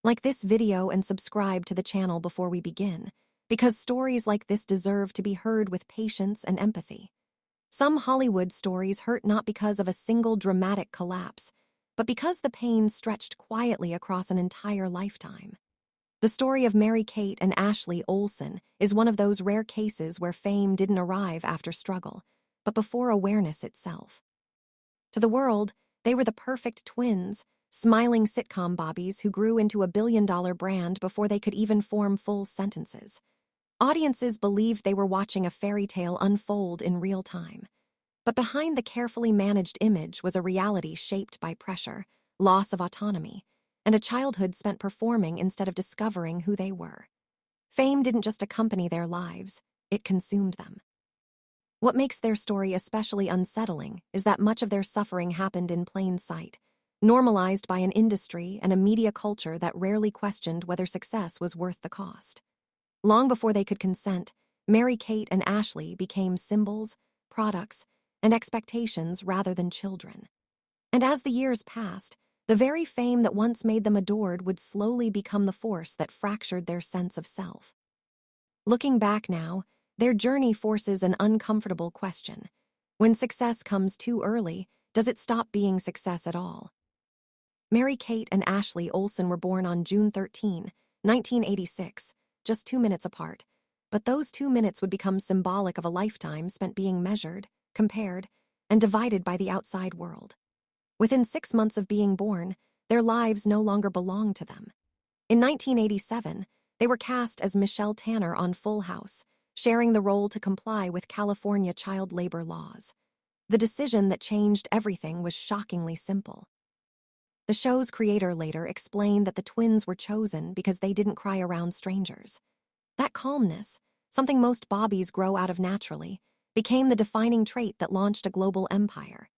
Like this video and subscribe to the channel before we begin, because stories like this deserve to be heard with patience and empathy. Some Hollywood stories hurt not because of a single dramatic collapse, but because the pain stretched quietly across an entire lifetime. The story of Mary-Kate and Ashley Olsen is one of those rare cases where fame didn't arrive after struggle, but before awareness itself. To the world, they were the perfect twins, smiling sitcom bobbies who grew into a billion-dollar brand before they could even form full sentences. Audiences believed they were watching a fairy tale unfold in real time. But behind the carefully managed image was a reality shaped by pressure, loss of autonomy, and a childhood spent performing instead of discovering who they were. Fame didn't just accompany their lives, it consumed them. What makes their story especially unsettling is that much of their suffering happened in plain sight, normalized by an industry and a media culture that rarely questioned whether success was worth the cost. Long before they could consent, Mary-Kate and Ashley became symbols, products, and expectations rather than children. And as the years passed, the very fame that once made them adored would slowly become the force that fractured their sense of self. Looking back now, their journey forces an uncomfortable question. When success comes too early, does it stop being success at all? Mary-Kate and Ashley Olsen were born on June 13, 1986, just 2 minutes apart, but those 2 minutes would become symbolic of a lifetime spent being measured, compared, and divided by the outside world. Within 6 months of being born, their lives no longer belonged to them. In 1987, they were cast as Michelle Tanner on Full House, sharing the role to comply with California child labor laws. The decision that changed everything was shockingly simple. The show's creator later explained that the twins were chosen because they didn't cry around strangers. That calmness, something most bobbies grow out of naturally, became the defining trait that launched a global empire.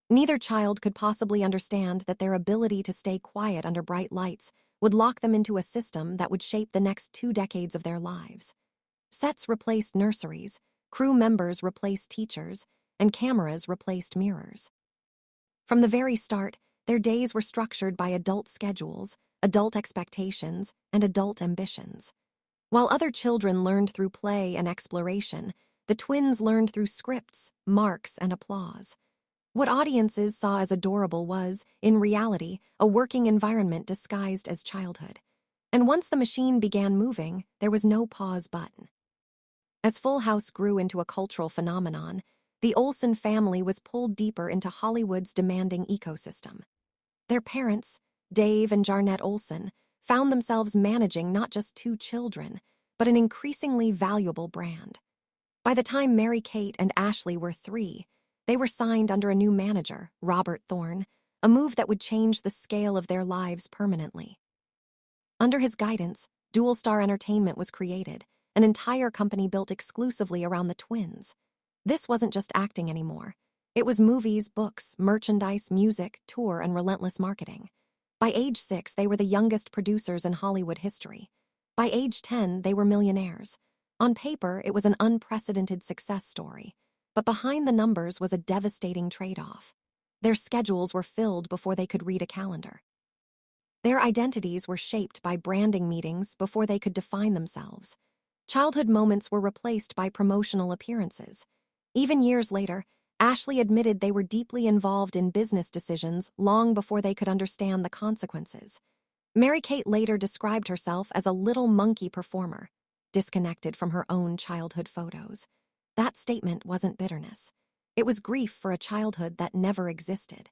Neither child could possibly understand that their ability to stay quiet under bright lights would lock them into a system that would shape the next 2 decades of their lives. Sets replaced nurseries, crew members replaced teachers, and cameras replaced mirrors. From the very start, their days were structured by adult schedules, adult expectations, and adult ambitions. While other children learned through play and exploration, the twins learned through scripts, marks, and applause. What audiences saw as adorable was, in reality, a working environment disguised as childhood. And once the machine began moving, there was no pause button. As Full House grew into a cultural phenomenon, the Olsen family was pulled deeper into Hollywood's demanding ecosystem. Their parents, Dave and Jarnette Olsen, found themselves managing not just 2 children, but an increasingly valuable brand. By the time Mary-Kate and Ashley were 3, they were signed under a new manager, Robert Thorne, a move that would change the scale of their lives permanently. Under his guidance, Dual Star Entertainment was created, an entire company built exclusively around the twins. This wasn't just acting anymore. It was movies, books, merchandise, music, tour, and relentless marketing. By age 6, they were the youngest producers in Hollywood history. By age 10, they were millionaires. On paper, it was an unprecedented success story, but behind the numbers was a devastating trade-off. Their schedules were filled before they could read a calendar. Their identities were shaped by branding meetings before they could define themselves. Childhood moments were replaced by promotional appearances. Even years later, Ashley admitted they were deeply involved in business decisions long before they could understand the consequences. Mary-Kate later described herself as a little monkey performer, disconnected from her own childhood photos. That statement wasn't bitterness. It was grief for a childhood that never existed.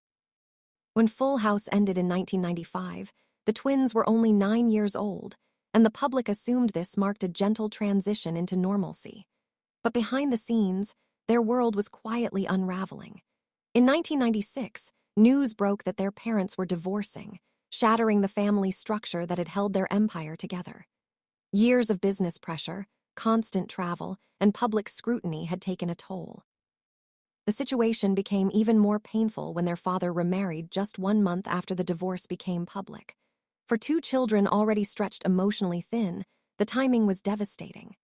When Full House ended in 1995, the twins were only 9 years old, and the public assumed this marked a gentle transition into normalcy. But behind the scenes, their world was quietly unraveling. In 1996, news broke that their parents were divorcing, shattering the family structure that had held their empire together. Years of business pressure, constant travel, and public scrutiny had taken a toll. The situation became even more painful when their father remarried just 1 month after the divorce became public. For 2 children already stretched emotionally thin, the timing was devastating.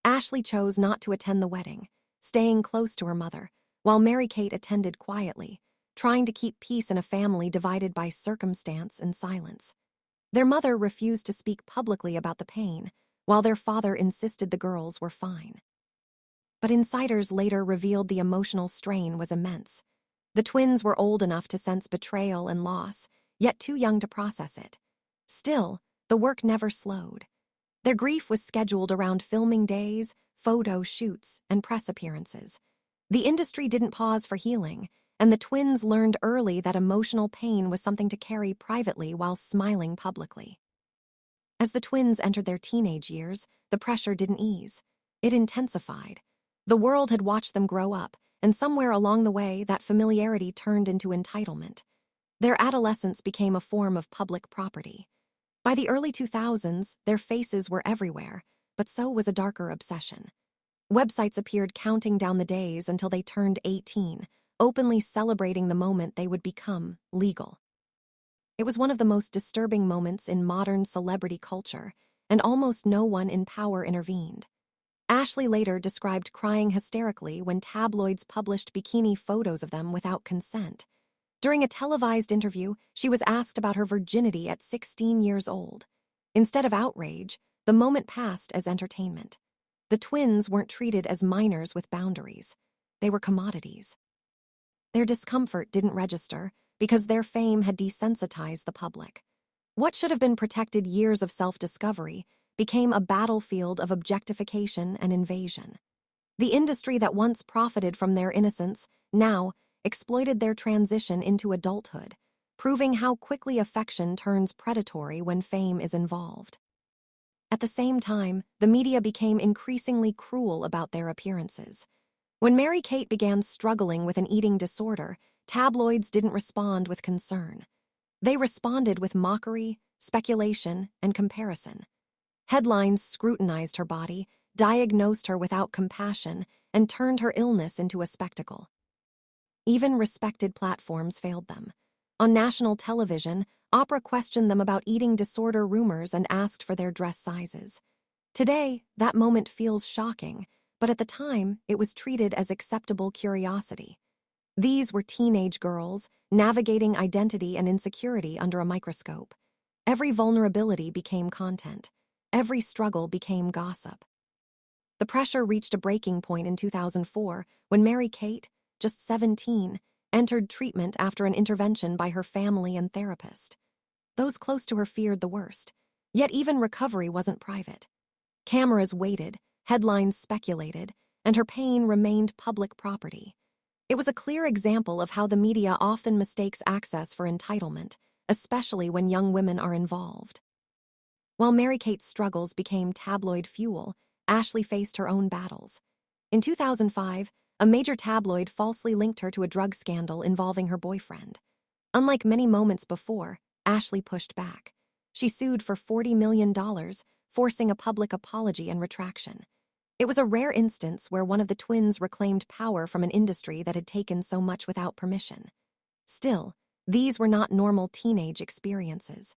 Ashley chose not to attend the wedding, staying close to her mother, while Mary-Kate attended quietly, trying to keep peace in a family divided by circumstance and silence. Their mother refused to speak publicly about the pain, while their father insisted the girls were fine. But insiders later revealed the emotional strain was immense. The twins were old enough to sense betrayal and loss, yet too young to process it. Still, the work never slowed. Their grief was scheduled around filming days, photo shoots, and press appearances. The industry didn't pause for healing, and the twins learned early that emotional pain was something to carry privately while smiling publicly. As the twins entered their teenage years, the pressure didn't ease. It intensified. The world had watched them grow up, and somewhere along the way, that familiarity turned into entitlement. Their adolescence became a form of public property. By the early 2000s, their faces were everywhere, but so was a darker obsession. Websites appeared counting down the days until they turned 18, openly celebrating the moment they would become legal. It was one of the most disturbing moments in modern celebrity culture, and almost no one in power intervened. Ashley later described crying hysterically when tabloids published bikini photos of them without consent. During a televised interview, she was asked about her virginity at 16 years old. Instead of outrage, the moment passed as entertainment. The twins weren't treated as minors with boundaries. They were commodities. Their discomfort didn't register because their fame had desensitized the public. What should have been protected years of self-discovery became a battlefield of objectification and invasion. The industry that once profited from their innocence now exploited their transition into adulthood, proving how quickly affection turns predatory when fame is involved. At the same time, the media became increasingly cruel about their appearances. When Mary-Kate began struggling with an eating disorder, tabloids didn't respond with concern. They responded with mockery, speculation, and comparison. Headlines scrutinized her body, diagnosed her without compassion, and turned her illness into a spectacle. Even respected platforms failed them. On national television, Oprah questioned them about eating disorder rumors and asked for their dress sizes. Today, that moment feels shocking, but at the time, it was treated as acceptable curiosity. These were teenage girls, navigating identity and insecurity under a microscope. Every vulnerability became content. Every struggle became gossip. The pressure reached a breaking point in 2004 when Mary-Kate, just 17, entered treatment after an intervention by her family and therapist. Those close to her feared the worst, yet even recovery wasn't private. Cameras waited, headlines speculated, and her pain remained public property. It was a clear example of how the media often mistakes access for entitlement, especially when young women are involved. While Mary-Kate's struggles became tabloid fuel, Ashley faced her own battles. In 2005, a major tabloid falsely linked her to a drug scandal involving her boyfriend. Unlike many moments before, Ashley pushed back. She sued for $40 million, forcing a public apology and retraction. It was a rare instance where one of the twins reclaimed power from an industry that had taken so much without permission. Still, these were not normal teenage experiences.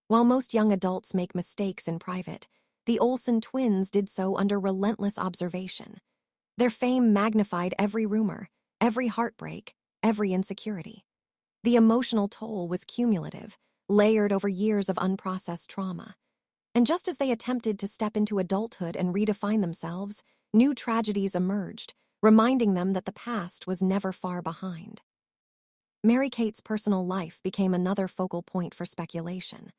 While most young adults make mistakes in private, the Olsen twins did so under relentless observation. Their fame magnified every rumor, every heartbreak, every insecurity. The emotional toll was cumulative, layered over years of unprocessed trauma. And just as they attempted to step into adulthood and redefine themselves, new tragedies emerged, reminding them that the past was never far behind. Mary-Kate's personal life became another focal point for speculation.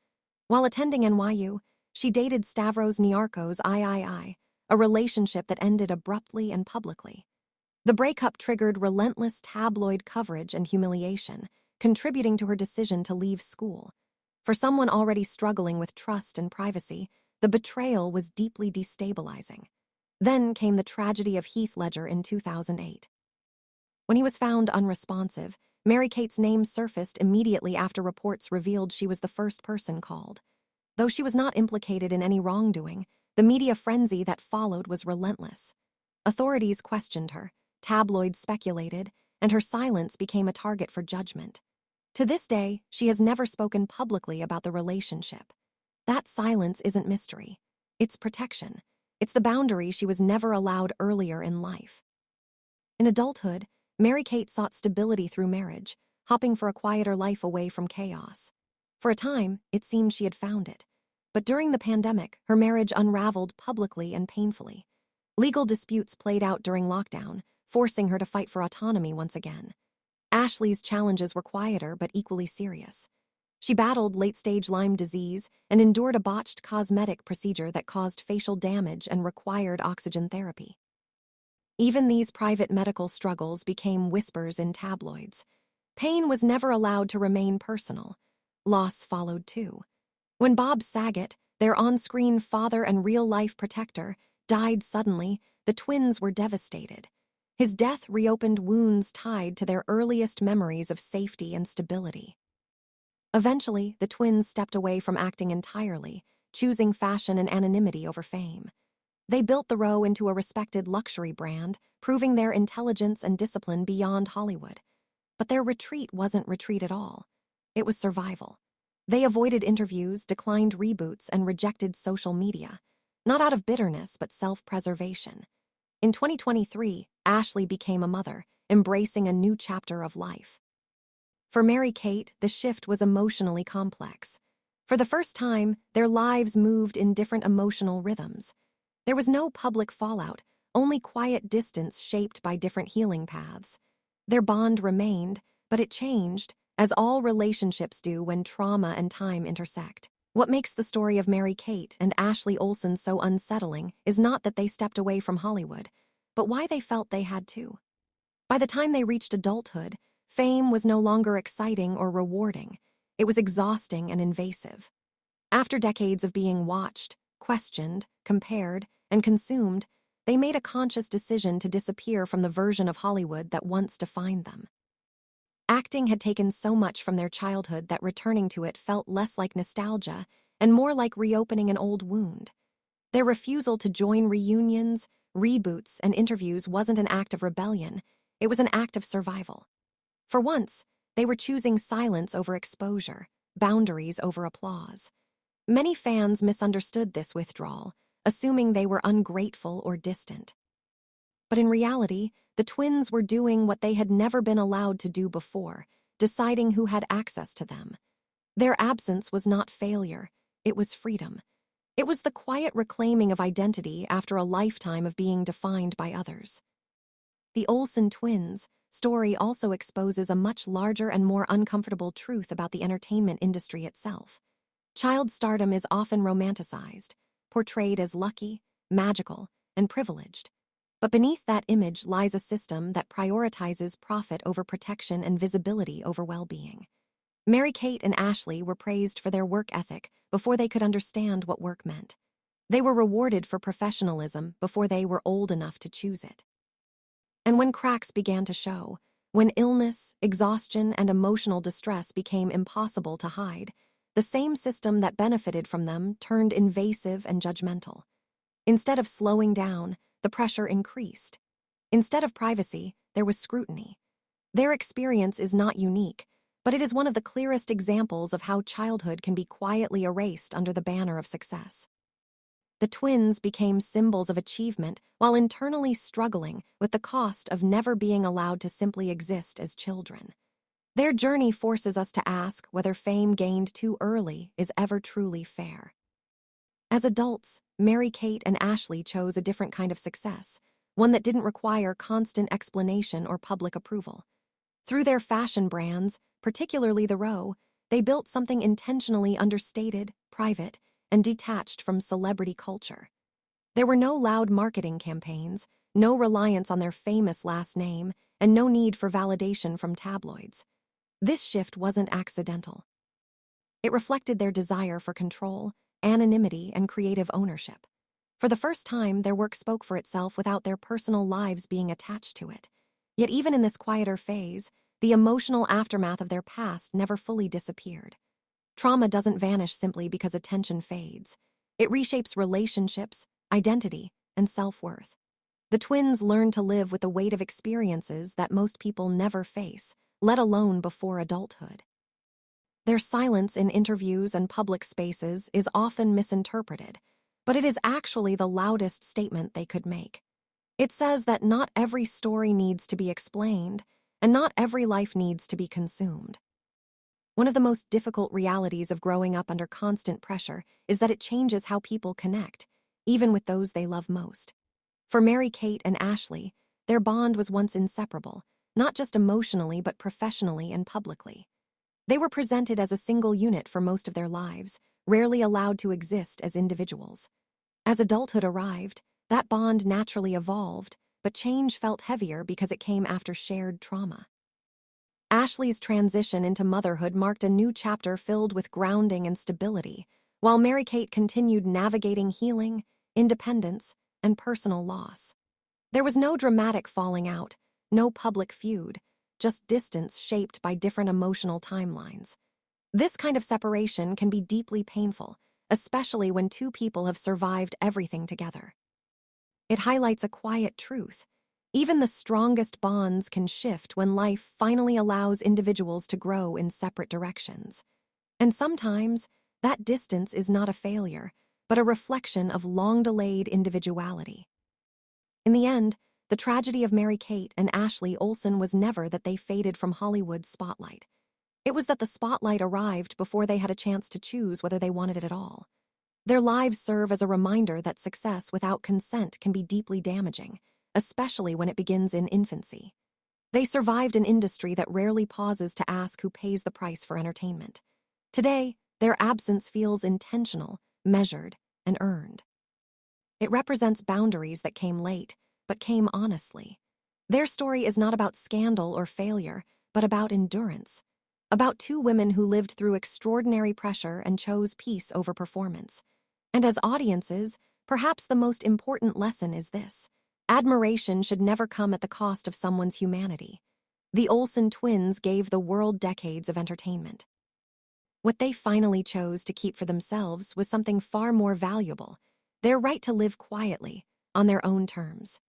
While attending NYU, she dated Stavros Niarchos III, a relationship that ended abruptly and publicly. The breakup triggered relentless tabloid coverage and humiliation, contributing to her decision to leave school. For someone already struggling with trust and privacy, the betrayal was deeply destabilizing. Then came the tragedy of Heath Ledger in 2008. When he was found unresponsive, Mary-Kate's name surfaced immediately after reports revealed she was the first person called. Though she was not implicated in any wrongdoing, the media frenzy that followed was relentless. Authorities questioned her, tabloids speculated, and her silence became a target for judgment. To this day, she has never spoken publicly about the relationship. That silence isn't mystery. It's protection. It's the boundary she was never allowed earlier in life. In adulthood, Mary-Kate sought stability through marriage, hoping for a quieter life away from chaos. For a time, it seemed she had found it. But during the pandemic, her marriage unraveled publicly and painfully. Legal disputes played out during lockdown, forcing her to fight for autonomy once again. Ashley's challenges were quieter but equally serious. She battled late-stage Lyme disease and endured a botched cosmetic procedure that caused facial damage and required oxygen therapy. Even these private medical struggles became whispers in tabloids. Pain was never allowed to remain personal. Loss followed too. When Bob Saget, their on-screen father and real-life protector, died suddenly, the twins were devastated. His death reopened wounds tied to their earliest memories of safety and stability. Eventually, the twins stepped away from acting entirely, choosing fashion and anonymity over fame. They built the Row into a respected luxury brand, proving their intelligence and discipline beyond Hollywood. But their retreat wasn't retreat at all. It was survival. They avoided interviews, declined reboots, and rejected social media, not out of bitterness but self-preservation. In 2023, Ashley became a mother, embracing a new chapter of life. For Mary-Kate, the shift was emotionally complex. For the first time, their lives moved in different emotional rhythms. There was no public fallout, only quiet distance shaped by different healing paths. Their bond remained, but it changed, as all relationships do when trauma and time intersect. What makes the story of Mary-Kate and Ashley Olsen so unsettling is not that they stepped away from Hollywood, but why they felt they had to. By the time they reached adulthood, fame was no longer exciting or rewarding. It was exhausting and invasive. After decades of being watched, questioned, compared, and consumed, they made a conscious decision to disappear from the version of Hollywood that once defined them. Acting had taken so much from their childhood that returning to it felt less like nostalgia and more like reopening an old wound. Their refusal to join reunions, reboots, and interviews wasn't an act of rebellion, it was an act of survival. For once, they were choosing silence over exposure, boundaries over applause. Many fans misunderstood this withdrawal, assuming they were ungrateful or distant. But in reality, the twins were doing what they had never been allowed to do before, deciding who had access to them. Their absence was not failure, it was freedom. It was the quiet reclaiming of identity after a lifetime of being defined by others. The Olsen twins' story also exposes a much larger and more uncomfortable truth about the entertainment industry itself. Child stardom is often romanticized, portrayed as lucky, magical, and privileged. But beneath that image lies a system that prioritizes profit over protection and visibility over well-being. Mary-Kate and Ashley were praised for their work ethic before they could understand what work meant. They were rewarded for professionalism before they were old enough to choose it. And when cracks began to show, when illness, exhaustion, and emotional distress became impossible to hide, the same system that benefited from them turned invasive and judgmental. Instead of slowing down, the pressure increased. Instead of privacy, there was scrutiny. Their experience is not unique, but it is one of the clearest examples of how childhood can be quietly erased under the banner of success. The twins became symbols of achievement while internally struggling with the cost of never being allowed to simply exist as children. Their journey forces us to ask whether fame gained too early is ever truly fair. As adults, Mary-Kate and Ashley chose a different kind of success, one that didn't require constant explanation or public approval. Through their fashion brands, particularly the Row, they built something intentionally understated, private, and detached from celebrity culture. There were no loud marketing campaigns, no reliance on their famous last name, and no need for validation from tabloids. This shift wasn't accidental. It reflected their desire for control, anonymity, and creative ownership. For the first time, their work spoke for itself without their personal lives being attached to it. Yet even in this quieter phase, the emotional aftermath of their past never fully disappeared. Trauma doesn't vanish simply because attention fades. It reshapes relationships, identity, and self-worth. The twins learned to live with the weight of experiences that most people never face, let alone before adulthood. Their silence in interviews and public spaces is often misinterpreted, but it is actually the loudest statement they could make. It says that not every story needs to be explained, and not every life needs to be consumed. One of the most difficult realities of growing up under constant pressure is that it changes how people connect, even with those they love most. For Mary-Kate and Ashley, their bond was once inseparable, not just emotionally but professionally and publicly. They were presented as a single unit for most of their lives, rarely allowed to exist as individuals. As adulthood arrived, that bond naturally evolved, but change felt heavier because it came after shared trauma. Ashley's transition into motherhood marked a new chapter filled with grounding and stability, while Mary-Kate continued navigating healing, independence, and personal loss. There was no dramatic falling out, no public feud, just distance shaped by different emotional timelines. This kind of separation can be deeply painful, especially when two people have survived everything together. It highlights a quiet truth. Even the strongest bonds can shift when life finally allows individuals to grow in separate directions. And sometimes, that distance is not a failure, but a reflection of long-delayed individuality. In the end, the tragedy of Mary-Kate and Ashley Olsen was never that they faded from Hollywood's spotlight. It was that the spotlight arrived before they had a chance to choose whether they wanted it at all. Their lives serve as a reminder that success without consent can be deeply damaging, especially when it begins in infancy. They survived an industry that rarely pauses to ask who pays the price for entertainment. Today, their absence feels intentional, measured, and earned. It represents boundaries that came late, but came honestly. Their story is not about scandal or failure, but about endurance. About two women who lived through extraordinary pressure and chose peace over performance. And as audiences, perhaps the most important lesson is this: admiration should never come at the cost of someone's humanity. The Olsen twins gave the world decades of entertainment. What they finally chose to keep for themselves was something far more valuable: their right to live quietly, on their own terms.